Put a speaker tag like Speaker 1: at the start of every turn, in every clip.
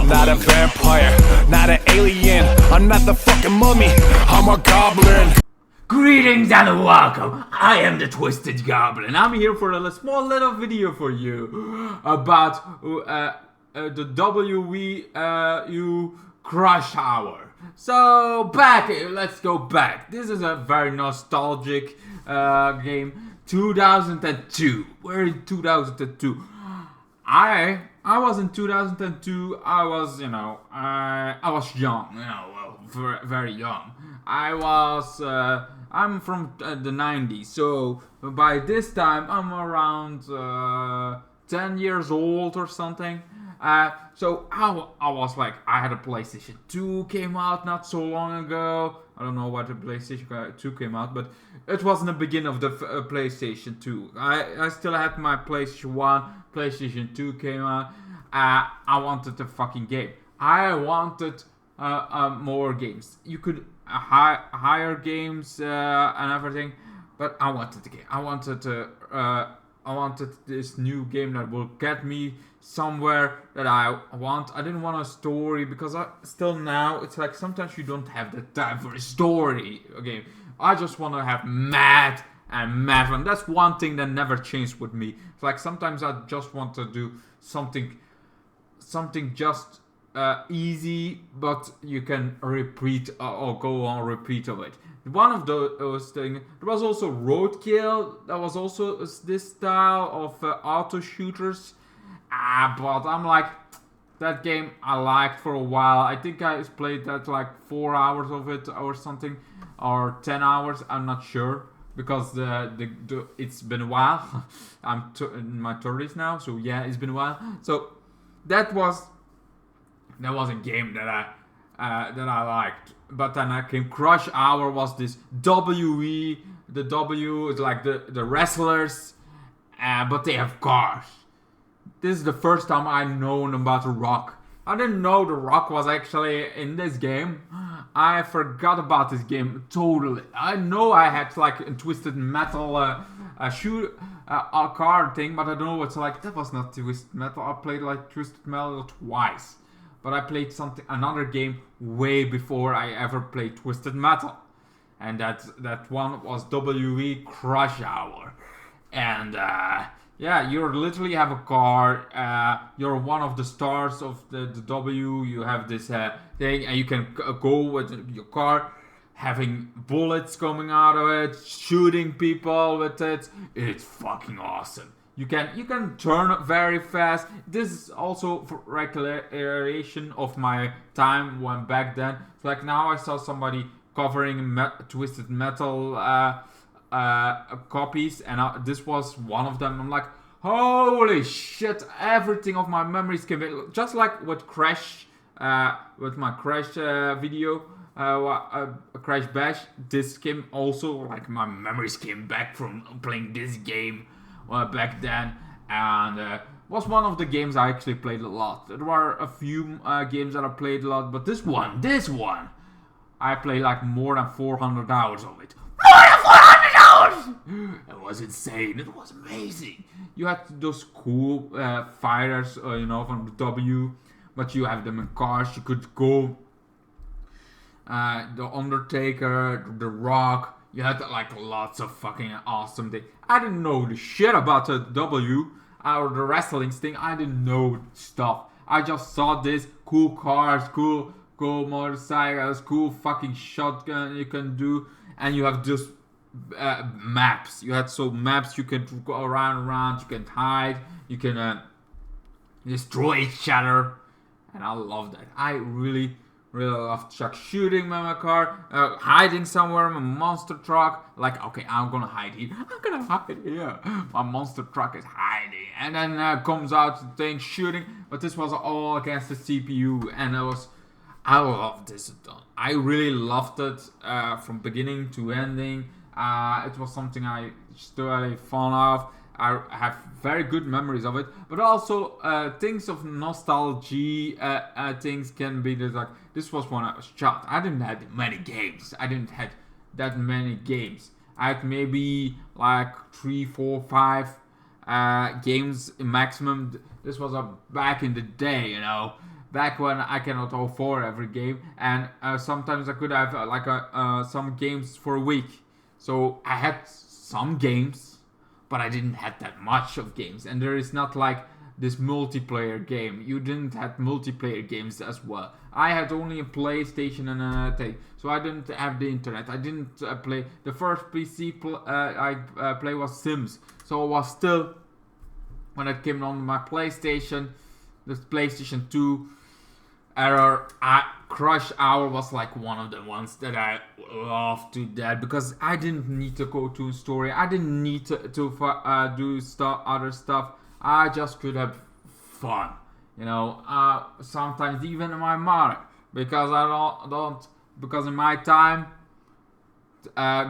Speaker 1: not a vampire, not an alien. I'm not the fucking mummy, I'm a goblin.
Speaker 2: Greetings and welcome. I am the Twisted Goblin. I'm here for a small little video for you about the WU Crush Hour. So let's go back. This is a very nostalgic game. 2002. We're in 2002. I was in 2002. I was, I was young, very young. I'm from the 90s, so by this time I'm around 10 years old or something. So I was like, I had a PlayStation 2 came out not so long ago. I don't know what the PlayStation 2 came out, but it was in the beginning of the PlayStation 2. I still had my PlayStation 1, PlayStation 2 came out. I wanted the fucking game. I wanted more games. You could hire games and everything, but I wanted the game. I wanted this new game that will get me somewhere that I want. I didn't want a story because it's like sometimes you don't have the time for a story game. I just want to have mad fun. That's one thing that never changed with me. It's like sometimes I just want to do something just easy, but you can repeat or go on repeat of it. One of those things. There was also Roadkill. That was also this style of auto shooters. But I'm like, that game I liked for a while. I think I played that like 4 hours of it or something, or 10 hours. I'm not sure because it's been a while. I'm in my 30s now, so yeah, it's been a while. So that was a game that I liked. But then I came Crush Hour was this WE. The W is like the wrestlers, but they have cars. This is the first time I've known about The Rock. I didn't know The Rock was actually in this game. I forgot about this game totally. I know I had like a Twisted Metal a car thing, but I don't know what's like. That was not Twisted Metal. I played like Twisted Metal twice. But I played another game way before I ever played Twisted Metal. And that one was WE Crush Hour. And yeah, you literally have a car. You're one of the stars of the W. You have this thing, and you can go with your car, having bullets coming out of it, shooting people with it. It's fucking awesome. You can turn very fast. This is also for recreation of my time when back then. It's like now I saw somebody covering Twisted Metal copies, and this was one of them. I'm like, holy shit! Everything of my memories came in. Just like with Crash, with my Crash video, Crash Bash. This came also like my memories came back from playing this game. Back then, and was one of the games I actually played a lot. There were a few games that I played a lot, but this one, I played like more than 400 hours of it. More than 400 hours! It was insane. It was amazing. You had those cool fighters, from the W, but you have them in cars. You could go. The Undertaker, The Rock. You had like lots of fucking awesome things. I didn't know the shit about the W or the wrestling thing. I didn't know stuff. I just saw this cool cars, cool motorcycles, cool fucking shotgun you can do, and you have just maps. You had maps you can go around. You can hide. You can destroy each other, and I love that. I really love truck shooting with my car, hiding somewhere in my monster truck. Like, okay, I'm gonna hide here. My monster truck is hiding, and then comes out the thing shooting. But this was all against the CPU, and I love this. I really loved it from beginning to ending. It was something I still had fun of. I have very good memories of it, but also things of nostalgia. Things can be like this was when I was child. I didn't have many games. I didn't have that many games. I had maybe like 3, 4, 5 games maximum. This was back in the day, back when I cannot afford every game, and sometimes I could have some games for a week. So I had some games, but I didn't have that much of games. And there is not like this multiplayer game. You didn't have multiplayer games as well. I had only a PlayStation and a thing, so I didn't have the internet. I didn't play. The first PC I played was Sims, so it was still, when it came on my PlayStation, the PlayStation 2 era, Crush Hour was like one of the ones that I loved to death, because I didn't need to go to a story. I didn't need to do other stuff. I just could have fun, you know. Sometimes even in my mother, because I don't because in my time,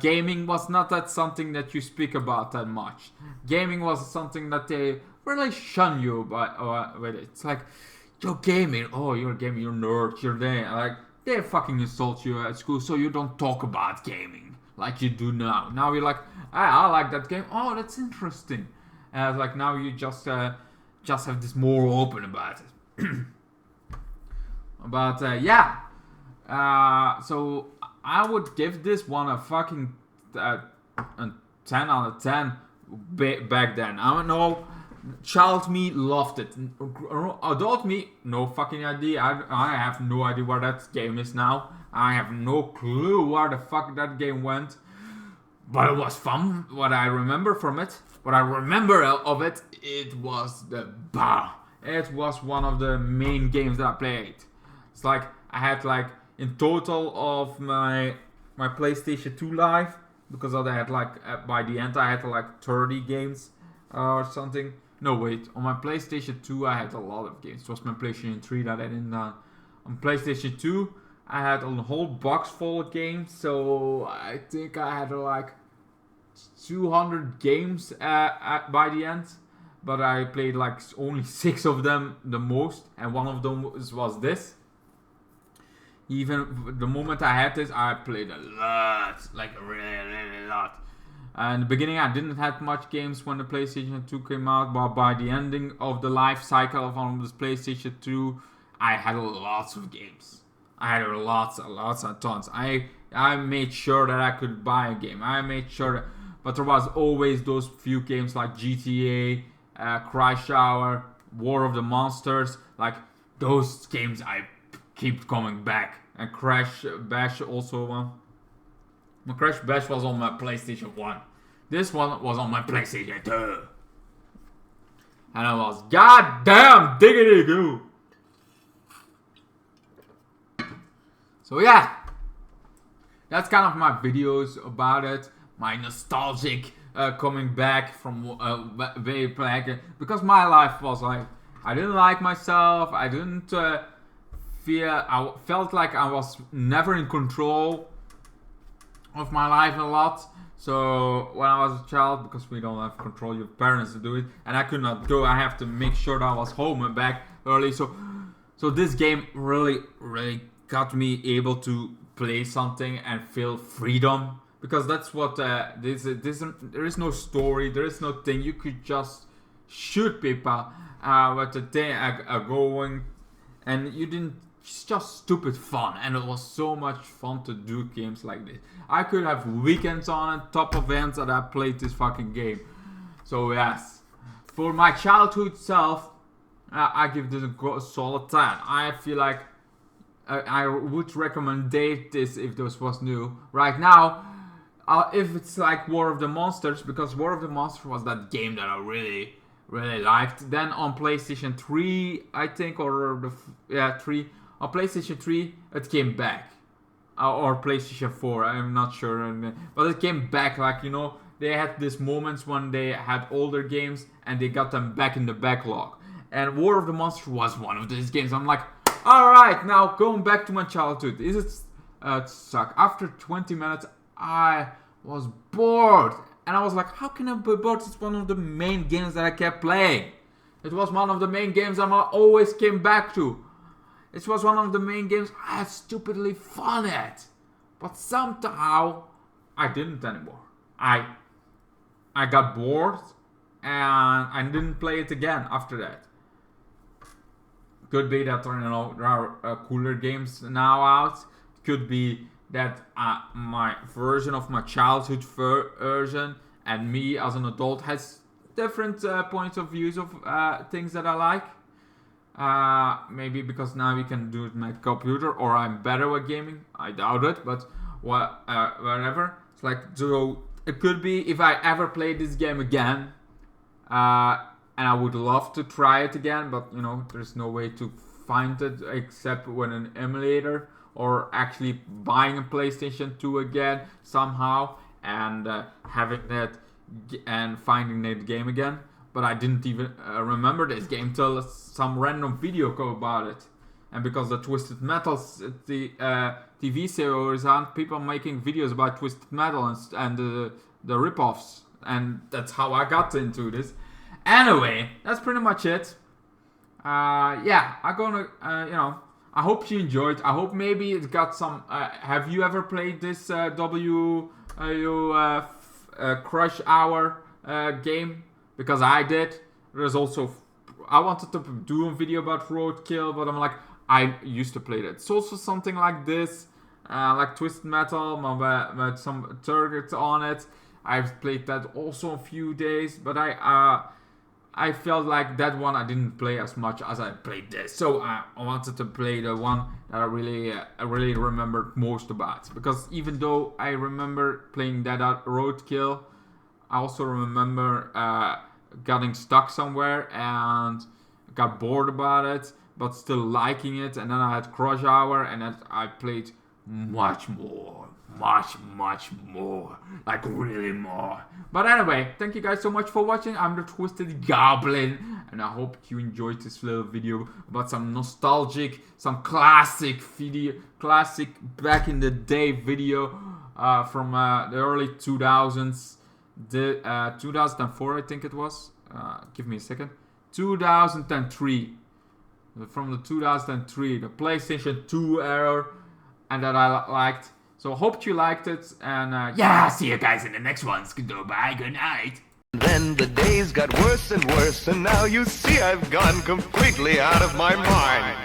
Speaker 2: gaming was not that something that you speak about that much. Gaming was something that they really shun you with it. It's like, you're gaming, oh, you're gaming, you're nerd, you're there. Like, they fucking insult you at school, so you don't talk about gaming like you do now. Now you're like, I like that game. Oh, that's interesting. Like now you just have this more open about it. But yeah, so I would give this one a fucking a 10 out of 10 back then. I don't know. Child me loved it. Adult me, no fucking idea. I have no idea where that game is now. I have no clue where the fuck that game went. But it was fun. What I remember from it, what I remember of it, it was the bomb. It was one of the main games that I played. It's like I had like in total of my PlayStation 2 life, because I had like by the end I had like 30 games or something. No, wait. On my PlayStation 2, I had a lot of games. It was my PlayStation 3 that I didn't. On PlayStation 2, I had a whole box full of games. So I think I had like 200 games by the end. But I played like only 6 of them the most. And one of them was this. Even the moment I had this, I played a lot. Like really a lot. In the beginning, I didn't have much games when the PlayStation 2 came out, but by the ending of the life cycle of this PlayStation 2, I had lots of games. I had lots and tons. I made sure that I could buy a game. I made sure that, but there was always those few games like GTA, Crush Hour, War of the Monsters. Like those games, I keep coming back. And Crash Bash also one. My Crash Bash was on my PlayStation 1. This one was on my PlayStation 2. And I was goddamn diggity goo. So yeah. That's kind of my videos about it. My nostalgic coming back from way back. Because my life was like, I didn't like myself. I didn't I felt like I was never in control of my life a lot. So when I was a child, because we don't have control, your parents to do it, and I could not go. I have to make sure that I was home and back early. So this game really got me able to play something and feel freedom, because that's what there is no story, there is no thing. You could just shoot people with the thing going, and you didn't. It's just stupid fun, and it was so much fun to do games like this. I could have weekends on it, top events that I played this fucking game. So yes, for my childhood self, I give this a solid 10. I feel like I would recommend this if this was new. Right now, if it's like War of the Monsters, because War of the Monsters was that game that I really liked. Then on PlayStation 3, I think, or 3. On PlayStation 3, it came back. Or PlayStation 4, I'm not sure. But it came back, like, you know, they had these moments when they had older games and they got them back in the backlog. And War of the Monsters was one of these games. I'm like, alright, now going back to my childhood. Is it suck? After 20 minutes, I was bored. And I was like, how can I be bored? It's one of the main games that I kept playing. It was one of the main games I always came back to. It was one of the main games I had stupidly fun at. But somehow, I didn't anymore. I got bored and I didn't play it again after that. Could be that there are cooler games now out. Could be that my version of my childhood version and me as an adult has different points of views of things that I like. Maybe because now we can do it on my computer, or I'm better at gaming. I doubt it, but whatever. It's like, so it could be if I ever play this game again, and I would love to try it again, but you know, there's no way to find it except with an emulator or actually buying a PlayStation 2 again somehow and having that and finding that game again. But I didn't even remember this game till some random video about it. And because the Twisted Metal the TV series on, people making videos about Twisted Metal and the ripoffs. And that's how I got into this. Anyway, that's pretty much it. Yeah, I'm gonna, you know, I hope you enjoyed. I hope maybe it got some. Have you ever played this Crush Hour game? Because I did. There's also, I wanted to do a video about Roadkill, but I'm like, I used to play that. It's also something like this, like Twisted Metal, with some targets on it. I've played that also a few days, but I felt like that one I didn't play as much as I played this. So I wanted to play the one that I really remembered most about. Because even though I remember playing that at Roadkill, I also remember getting stuck somewhere and got bored about it, but still liking it. And then I had Crush Hour, and then I played much more, like really more. But anyway, thank you guys so much for watching. I'm the Twisted Goblin, and I hope you enjoyed this little video about some nostalgic, some classic back in the day video from the early 2000s. 2004, I think it was. Give me a second. 2003. From the 2003, the PlayStation 2 era, and that I liked. So hope you liked it, and yeah, see you guys in the next ones. Goodbye, good night.
Speaker 3: Then the days got worse and worse, and now you see I've gone completely out of my mind.